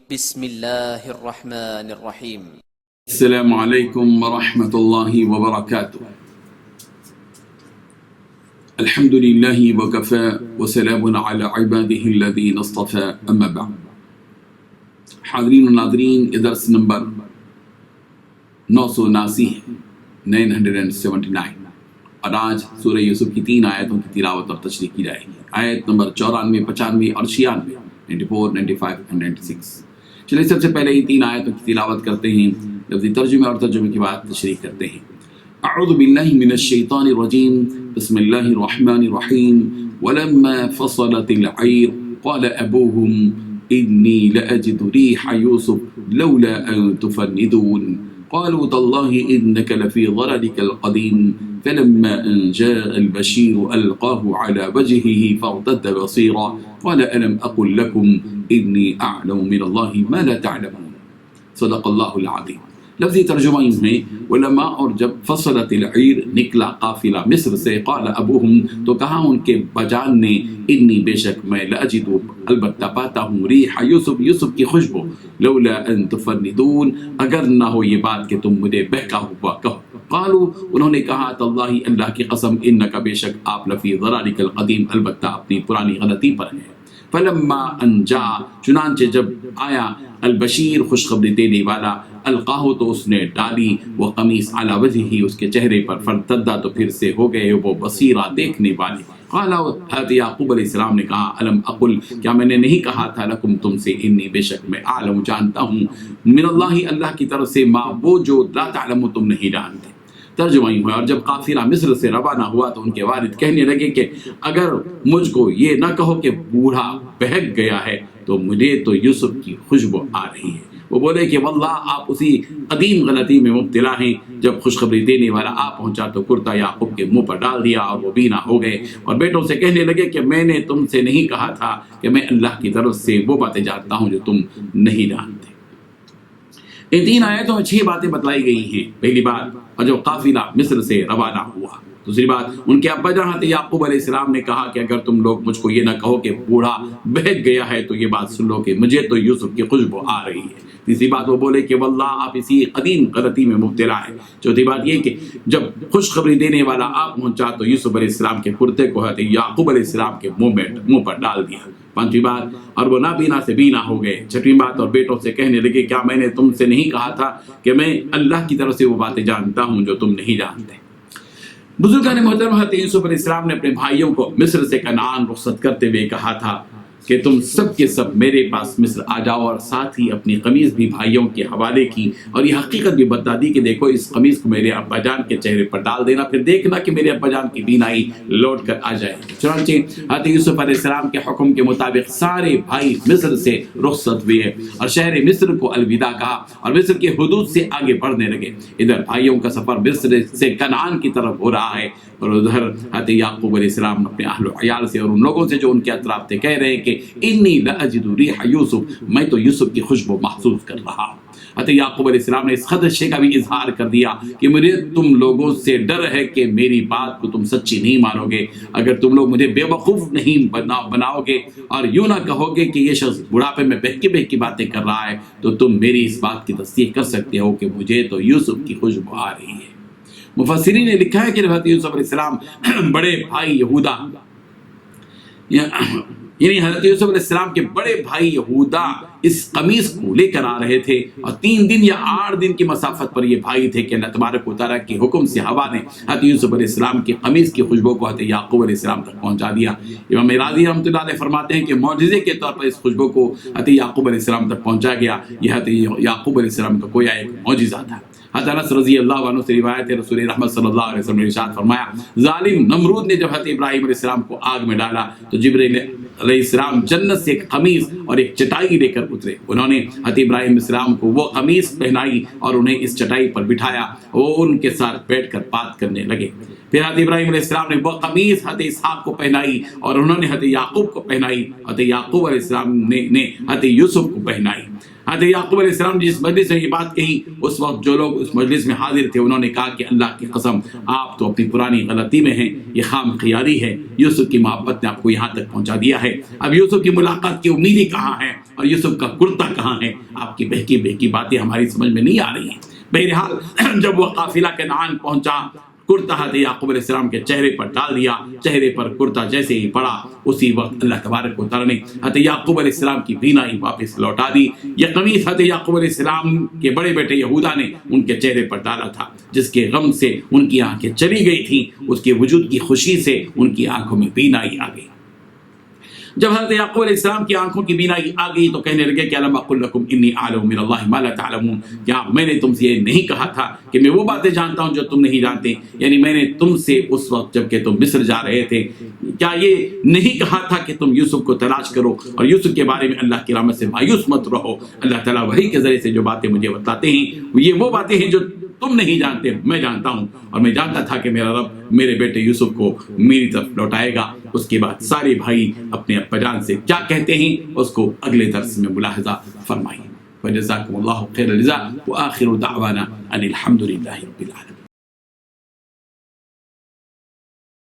بسم اللہ الرحمن الرحیم۔ السلام علیکم ورحمۃ اللہ وبرکاتہ۔ الحمد للہ وکفى وسلام علی عباده الذین اصطفى اما بعد۔ حاضرین و ناظرین، یہ درس نمبر 979 ہے، 979، اور آج سورہ یوسف کی 3 آیتوں کی تلاوت اور تشریح کی جائے گی۔ آیت نمبر 94، 95 اور 96، 94، 95 اور 96۔ چلیے سب سے پہلے یہ 3 آیتوں کی تلاوت کرتے ہیں، لفظی ترجمے اور ترجمے کے بعد تشریح کرتے ہیں۔ اعوذ باللہ من الشیطان الرجیم، بسم اللہ الرحمن الرحیم۔ ولما فصلت العیر قال ابوهم انی لأجد ریح یوسف لولا ان تفندون قالوا تاللہ انک لفی ضلالک القدیم فلما ان جاء البشیر القاه على وجهه فارتد بصیرا قال الم اقل لكم انی اعلم من اللہ ما لا تعلمون۔ صدق اللہ العظیم۔ لفظی ترجمہ میں علماء، اور جب فصلت العیر، نکلا قافلہ مصر سے، قال ابوہم، تو کہا ان کے بجان نے، انی بے شک میں، لاجد البتہ پاتا ہوں، ریح یوسف، یوسف کی خوشبو، لولا ان تفندون، اگر نہ ہو یہ بات کہ تم مجھے بہکا ہوا کہو۔ قالوا، انہوں نے کہا، تاللہ، اللہ کی قسم، انک بے شک آپ لفی ضلالک القدیم، البتہ اپنی پرانی غلطی پر ہیں۔ فلما ان جاء، چنانچہ جب آیا، البشیر، خوشخبری دینے والا، القاہ، تو اس نے ڈالی، وہ قمیص علی وجہہ، اس کے چہرے پر، فرتدا، تو پھر سے ہو گئے وہ بصیرہ، دیکھنے والے۔ قال، حضرت یعقوب علیہ السلام نے کہا، الم اقل، کیا میں نے نہیں کہا تھا، لکم، تم سے، انی بے شک میں، عالم، جانتا ہوں، من اللہ، اللہ کی طرف سے، ما، وہ جو، لا تعلم، تم نہیں جانتے۔ ترجمہ ہی ہوا، اور جب قافلہ مصر سے روانہ ہوا تو ان کے والد کہنے لگے کہ اگر مجھ کو یہ نہ کہو کہ بوڑھا بہک گیا ہے تو مجھے تو یوسف کی خوشبو آ رہی ہے۔ وہ بولے کہ واللہ آپ اسی قدیم غلطی میں مبتلا ہیں۔ جب خوشخبری دینے والا آ پہنچا تو کرتا یعقوب کے منہ پر ڈال دیا اور وہ بینا ہو گئے، اور بیٹوں سے کہنے لگے کہ میں نے تم سے نہیں کہا تھا کہ میں اللہ کی طرف سے وہ باتیں جانتا ہوں جو تم نہیں جانتے۔ ان 3 آیتوں میں 6 باتیں بتلائی گئی ہیں۔ پہلی بات، اور جو قافلہ مصر سے روانہ ہوا۔ دوسری بات، ان کے ابا جان یعقوب علیہ السلام نے کہا کہ اگر تم لوگ مجھ کو یہ نہ کہو کہ بوڑھا بہک گیا ہے تو یہ بات سن لو کہ مجھے تو یوسف کی خوشبو آ رہی ہے۔ تیسری بات، وہ بولے کہ واللہ آپ اسی قدیم غلطی میں مبتلا ہیں۔ چوتھی بات یہ کہ جب خوشخبری دینے والا آپ پہنچا تو یوسف علیہ السلام کے کرتے کو یعقوب علیہ السلام کے منہ پر ڈال دیا۔ پانچویں بات، اور وہ نابینا سے بینا ہو گئے۔ چھٹویں بات، اور بیٹوں سے کہنے لگے کیا میں نے تم سے نہیں کہا تھا کہ میں اللہ کی طرف سے وہ باتیں جانتا ہوں جو تم نہیں جانتے۔ بزرگان محترم، حضرت یوسف علیہ السلام نے اپنے بھائیوں کو مصر سے کنعان رخصت کرتے ہوئے کہا تھا کہ تم سب کے سب میرے پاس مصر آ جاؤ، اور ساتھ ہی اپنی قمیض بھی بھائیوں کے حوالے کی، اور یہ حقیقت بھی بتا دی کہ دیکھو اس قمیض کو میرے ابا جان کے چہرے پر ڈال دینا، پھر دیکھنا کہ میرے ابا جان کی بینائی لوٹ کر آ جائے۔ چنانچہ حضرت یوسف علیہ السلام کے حکم کے مطابق سارے بھائی مصر سے رخصت ہوئے اور شہر مصر کو الوداع کہا اور مصر کے حدود سے آگے بڑھنے لگے۔ ادھر بھائیوں کا سفر مصر سے کنعان کی طرف ہو رہا ہے، اور ادھر حضرت یعقوب علیہ السلام اپنے اہل و عیال سے اور ان لوگوں سے جو ان کے اطراف تھے کہہ رہے ہیں کہ انی لاجد ریح یوسف، میں تو یوسف کی خوشبو محسوس کر رہا ہوں۔ حضرت یعقوب علیہ السلام نے اس خدشے کا بھی اظہار کر دیا کہ مجھے تم لوگوں سے ڈر ہے کہ میری بات کو تم سچی نہیں مانو گے، اگر تم لوگ مجھے بے وقوف نہیں بناؤ گے اور یوں نہ کہو گے کہ یہ شخص بڑھاپے میں بہکی بہکی باتیں کر رہا ہے تو تم میری اس بات کی تصدیق کر سکتے ہو کہ مجھے تو یوسف کی خوشبو آ رہی ہے۔ مفسرین نے لکھا ہے کہ حضرت یوسف علیہ السلام بڑے بھائی یہودا، یعنی حضرت یوسف علیہ السلام کے بڑے بھائی یہودا اس قمیص کو لے کر آ رہے تھے، اور 3 دن یا 8 دن کی مسافت پر یہ بھائی تھے کہ اللہ تبارک و تعالیٰ کے حکم سے ہوا نے حضرت یوسف علیہ السلام کی قمیص کی خوشبو کو حضرت یعقوب علیہ السلام تک پہنچا دیا۔ امام راضی رحمۃ اللہ علیہ فرماتے ہیں کہ معجزے کے طور پر اس خوشبو کو حضرت یعقوب علیہ السلام تک پہنچا گیا۔ یہ حضرت یعقوب علیہ السلام کا کوئی ایک معجزہ تھا۔ حضرت انس رضی اللہ عنہ سے روایت ہے، رسول رحمت صلی اللہ علیہ وسلم نے ارشاد فرمایا، ظالم نمرود نے جب حضرت ابراہیم علیہ السلام کو آگ میں ڈالا تو جبرائیل علیہ السلام جنت سے ایک قمیص اور ایک چٹائی لے کر اترے۔ انہوں نے حضرت ابراہیم علیہ السلام کو وہ قمیص پہنائی اور انہیں اس چٹائی پر بٹھایا، وہ ان کے ساتھ بیٹھ کر بات کرنے لگے۔ پھر حضرت ابراہیم علیہ السلام نے وہ قمیص حضرت اسحاق کو پہنائی اور انہوں نے حضرت یعقوب کو پہنائی، حضرت یعقوب علیہ السلام نے حضرت یوسف کو پہنائی۔ حضرت یعقوب علیہ السلام جس مجلس میں یہ بات کہی، اس وقت جو لوگ اس مجلس میں حاضر تھے انہوں نے کہا کہ اللہ کی قسم آپ تو اپنی پرانی غلطی میں ہیں، یہ خام خیاری ہے، یوسف کی محبت نے آپ کو یہاں تک پہنچا دیا ہے، اب یوسف کی ملاقات کی امیدیں کہاں ہیں اور یوسف کا کرتا کہاں ہے؟ آپ کی بہکی بہکی باتیں ہماری سمجھ میں نہیں آ رہی ہیں۔ بہرحال جب وہ قافلہ کنعان پہنچا، کرتا حضرت یعقوب علیہ السلام کے چہرے پر ڈال دیا، چہرے پر کرتا جیسے ہی پڑا اسی وقت اللہ تبارک و تعالی نے حضرت یعقوب علیہ السلام کی بینائی واپس لوٹا دی۔ یہ قمیص حضرت یعقوب علیہ السلام کے بڑے بیٹے یہودا نے ان کے چہرے پر ڈالا تھا، جس کے غم سے ان کی آنکھیں چلی گئی تھیں، اس کے وجود کی خوشی سے ان کی آنکھوں میں بینائی آ گئی۔ جب حضرت یعقوب علیہ السلام کی آنکھوں کی بینائی آ گئی تو کہنے لگے کہ الم اقل لکم انی اعلم من اللہ ما لا تعلمون، کیا میں نے تم سے یہ نہیں کہا تھا کہ میں وہ باتیں جانتا ہوں جو تم نہیں جانتے؟ یعنی میں نے تم سے اس وقت جب کہ تم مصر جا رہے تھے کیا یہ نہیں کہا تھا کہ تم یوسف کو تلاش کرو اور یوسف کے بارے میں اللہ کی رحمت سے مایوس مت رہو؟ اللہ تعالیٰ وحی کے ذریعے سے جو باتیں مجھے بتاتے ہیں یہ وہ باتیں ہیں جو تم نہیں جانتے، میں جانتا ہوں، اور میں جانتا تھا کہ میرا رب میرے بیٹے یوسف کو میری طرف لوٹائے گا۔ اس کے بعد سارے بھائی اپنے ابا جان سے کیا کہتے ہیں اس کو اگلے درس میں ملاحظہ فرمائیے۔ وجزاکم اللہ خیر الجزاء وآخر دعوانا ان الحمد للہ رب العالمین۔